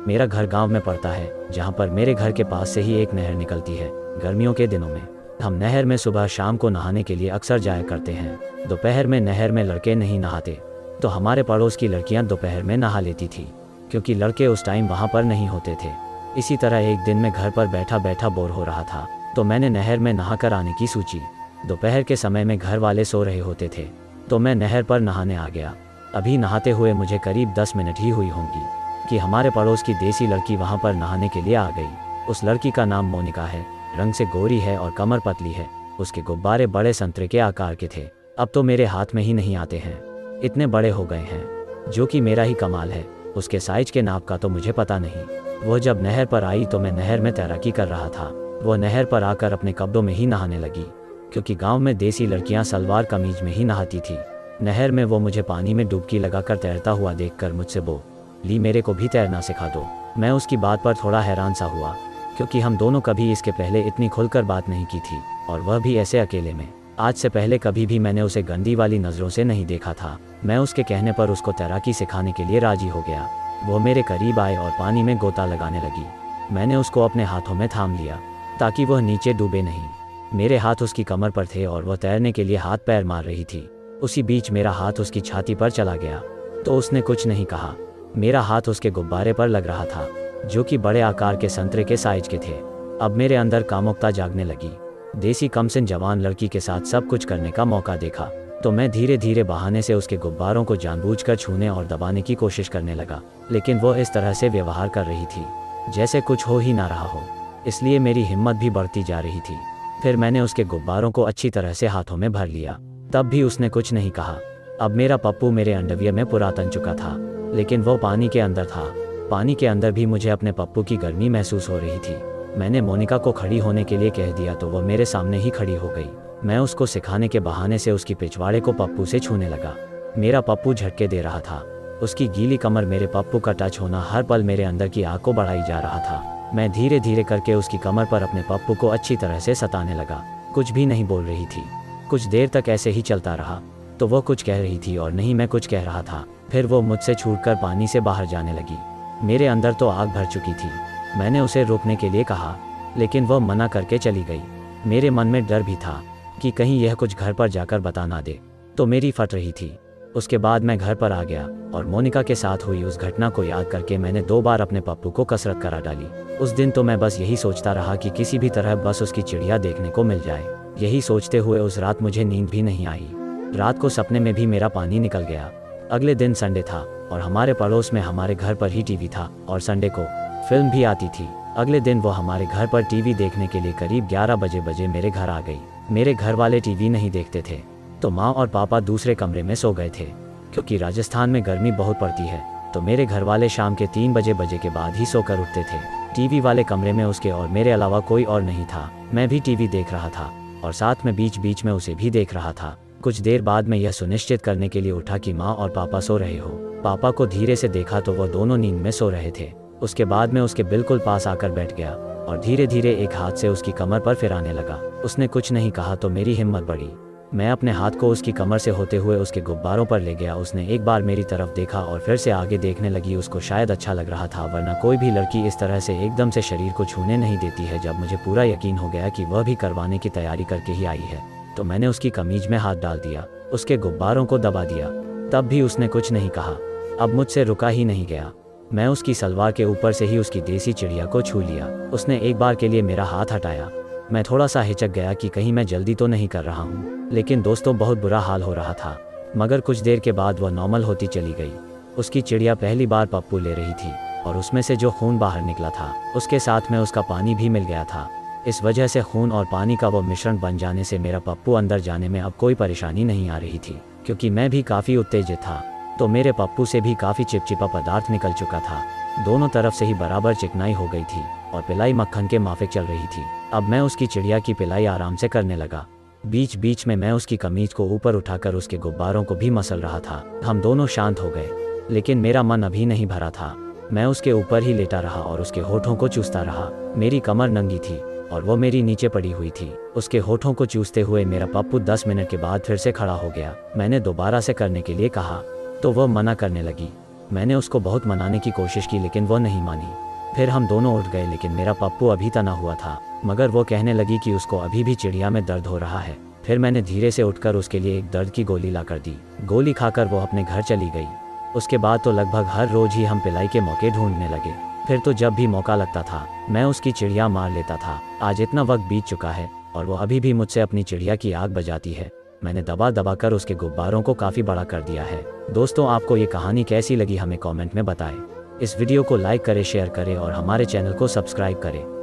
मेरा घर गांव में पड़ता है, जहां पर मेरे घर के पास से ही एक नहर निकलती है। गर्मियों के दिनों में हम नहर में सुबह शाम को नहाने के लिए अक्सर जाया करते हैं। दोपहर में नहर में लड़के नहीं नहाते, तो हमारे पड़ोस की लड़कियां दोपहर में नहा लेती थी, क्योंकि लड़के उस टाइम वहां पर नहीं होते थे। इसी तरह एक दिन मैं घर पर बैठा बैठा बोर हो रहा था, तो मैंने नहर में नहाकर आने की सोची। दोपहर के समय में घर वाले सो रहे होते थे, तो मैं नहर पर नहाने आ गया। अभी नहाते हुए मुझे करीब 10 मिनट ही हुई होंगी कि हमारे पड़ोस की देसी लड़की वहां पर नहाने के लिए आ गई। उस लड़की का नाम मोनिका है, रंग से गोरी है और कमर पतली है। उसके गुब्बारे बड़े संतरे के आकार के थे, अब तो मेरे हाथ में ही नहीं आते हैं, इतने बड़े हो गए हैं, जो कि मेरा ही कमाल है। उसके साइज के नाप का तो मुझे पता नहीं। वह जब नहर पर आई तो मैं नहर में तैराकी कर रहा था। वह नहर पर आकर अपने कपड़ों में ही नहाने लगी, क्योंकि गांव में देसी लड़कियां सलवार कमीज में ही नहाती थी। नहर में वो मुझे पानी में डुबकी लगाकर तैरता हुआ देखकर मुझसे बोली, मेरे को भी तैरना सिखा दो। मैं उसकी बात पर थोड़ा हैरान सा हुआ, क्योंकि हम दोनों कभी इसके पहले इतनी खुलकर बात नहीं की थी, और वह भी ऐसे अकेले में। आज से पहले कभी भी मैंने उसे गंदी वाली नज़रों से नहीं देखा था। मैं उसके कहने पर उसको तैराकी सिखाने के लिए राजी हो गया। वो मेरे करीब आए और पानी में गोता लगाने लगी। मैंने उसको अपने हाथों में थाम लिया ताकि वह नीचे डूबे नहीं। मेरे हाथ उसकी कमर पर थे और वह तैरने के लिए हाथ पैर मार रही थी। उसी बीच मेरा हाथ उसकी छाती पर चला गया, तो उसने कुछ नहीं कहा। मेरा हाथ उसके गुब्बारे पर लग रहा था, जो कि बड़े आकार के संतरे के साइज के थे। अब मेरे अंदर कामुकता जागने लगी। देसी कमसिन जवान लड़की के साथ सब कुछ करने का मौका देखा, तो मैं धीरे धीरे बहाने से उसके गुब्बारों को जानबूझकर छूने और दबाने की कोशिश करने लगा। लेकिन वह इस तरह से व्यवहार कर रही थी जैसे कुछ हो ही ना रहा हो, इसलिए मेरी हिम्मत भी बढ़ती जा रही थी। फिर मैंने उसके गुब्बारों को अच्छी तरह से हाथों में भर लिया, तब भी उसने कुछ नहीं कहा। अब मेरा पप्पू मेरे अंडरवियर में पूरा तन चुका था, लेकिन वो पानी के अंदर था। पानी के अंदर भी मुझे अपने पप्पू की गर्मी महसूस हो रही थी। मैंने मोनिका को खड़ी होने के लिए कह दिया, तो वह मेरे सामने ही खड़ी हो गई। मैं उसको सिखाने के बहाने से उसकी पिछवाड़े को पप्पू से छूने लगा। मेरा पप्पू झटके दे रहा था। उसकी गीली कमर मेरे पप्पू का टच होना हर पल मेरे अंदर की आग को बढ़ाई जा रहा था। मैं धीरे धीरे करके उसकी कमर पर अपने पप्पू को अच्छी तरह से सताने लगा। कुछ भी नहीं बोल रही थी। कुछ देर तक ऐसे ही चलता रहा, तो वह कुछ कह रही थी और नहीं मैं कुछ कह रहा था। फिर वो मुझसे छूटकर पानी से बाहर जाने लगी। मेरे अंदर तो आग भर चुकी थी। मैंने उसे रोकने के लिए कहा, लेकिन वह मना करके चली गई। मेरे मन में डर भी था कि कहीं यह कुछ घर पर जाकर बता ना दे, तो मेरी फट रही थी। उसके बाद मैं घर पर आ गया और मोनिका के साथ हुई उस घटना को याद करके मैंने 2 बार अपने पप्पू को कसरत करा डाली। उस दिन तो मैं बस यही सोचता रहा कि किसी भी तरह बस उसकी चिड़िया देखने को मिल जाए। यही सोचते हुए उस रात मुझे नींद भी नहीं आई। रात को सपने में भी मेरा पानी निकल गया। अगले दिन संडे था और हमारे पड़ोस में हमारे घर पर ही टीवी था और संडे को फिल्म भी आती थी। अगले दिन वो हमारे घर पर टीवी देखने के लिए करीब 11 बजे मेरे घर आ गई। मेरे घर वाले टीवी नहीं देखते थे, तो माँ और पापा दूसरे कमरे में सो गए थे। क्योंकि राजस्थान में गर्मी बहुत पड़ती है, तो मेरे घर वाले शाम के 3 बजे के बाद ही सोकर उठते थे। टीवी वाले कमरे में उसके और मेरे अलावा कोई और नहीं था। मैं भी टीवी देख रहा था और साथ में बीच बीच में उसे भी देख रहा था। कुछ देर बाद मैं यह सुनिश्चित करने के लिए उठा कि माँ और पापा सो रहे हो। पापा को धीरे से देखा तो वह दोनों नींद में सो रहे थे। उसके बाद मैं उसके बिल्कुल पास आकर बैठ गया और धीरे धीरे एक हाथ से उसकी कमर पर फिराने लगा। उसने कुछ नहीं कहा तो मेरी हिम्मत बढ़ी। मैं अपने हाथ को उसकी कमर से होते हुए उसके गुब्बारों पर ले गया। उसने एक बार मेरी तरफ देखा और फिर से आगे देखने लगी। उसको शायद अच्छा लग रहा था, वरना कोई भी लड़की इस तरह से एकदम से शरीर को छूने नहीं देती है। जब मुझे पूरा यकीन हो गया कि वह भी करवाने की तैयारी करके ही आई है, तो मैंने उसकी कमीज में हाथ डाल दिया, उसके गुब्बारों को दबा दिया। तब भी उसने कुछ नहीं कहा। अब मुझसे रुका ही नहीं गया। मैं उसकी सलवार के ऊपर से ही उसकी देसी चिड़िया को छू लिया। उसने एक बार के लिए मेरा हाथ हटाया। मैं थोड़ा सा हिचक गया कि कहीं मैं जल्दी तो नहीं कर रहा हूँ, लेकिन दोस्तों बहुत बुरा हाल हो रहा था। मगर कुछ देर के बाद वह नॉर्मल होती चली गई। उसकी चिड़िया पहली बार पप्पू ले रही थी और उसमें से जो खून बाहर निकला था उसके साथ में उसका पानी भी मिल गया था। इस वजह से खून और पानी का वो मिश्रण बन जाने से मेरा पप्पू अंदर जाने में अब कोई परेशानी नहीं आ रही थी। क्योंकि मैं भी काफ़ी उत्तेजित था, तो मेरे पप्पू से भी काफ़ी चिपचिपा पदार्थ निकल चुका था। दोनों तरफ से ही बराबर चिकनाई हो गई थी और पिलाई मक्खन के माफिक चल रही थी। अब मैं उसकी चिड़िया की पिलाई आराम से करने लगा। बीच बीच में मैं उसकी कमीज को ऊपर उठाकर उसके गुब्बारों को भी मसल रहा था। हम दोनों शांत हो गए, लेकिन मेरा मन अभी नहीं भरा था। मैं उसके ऊपर ही लेटा रहा और उसके होठों को चूसता रहा। मेरी कमर नंगी थी और वो मेरी नीचे पड़ी हुई थी। उसके होठों को चूसते हुए मेरा पप्पू 10 मिनट के बाद फिर से खड़ा हो गया। मैंने दोबारा से करने के लिए कहा तो वह मना करने लगी। मैंने उसको बहुत मनाने की कोशिश की लेकिन वो नहीं मानी। फिर हम दोनों उठ गए लेकिन मेरा पप्पू अभी तना हुआ था, मगर वो कहने लगी कि उसको अभी भी चिड़िया में दर्द हो रहा है। फिर मैंने धीरे से उठकर उसके लिए एक दर्द की गोली ला कर दी। गोली खाकर वो अपने घर चली गई। उसके बाद तो लगभग हर रोज ही हम पिलाई के मौके ढूंढने लगे। फिर तो जब भी मौका लगता था मैं उसकी चिड़िया मार लेता था। आज इतना वक्त बीत चुका है और वो अभी भी मुझसे अपनी चिड़िया की आग बजाती है। मैंने दबा दबा कर उसके गुब्बारों को काफ़ी बड़ा कर दिया है। दोस्तों, आपको ये कहानी कैसी लगी हमें कमेंट में बताएं। इस वीडियो को लाइक करें, शेयर करें और हमारे चैनल को सब्सक्राइब करें।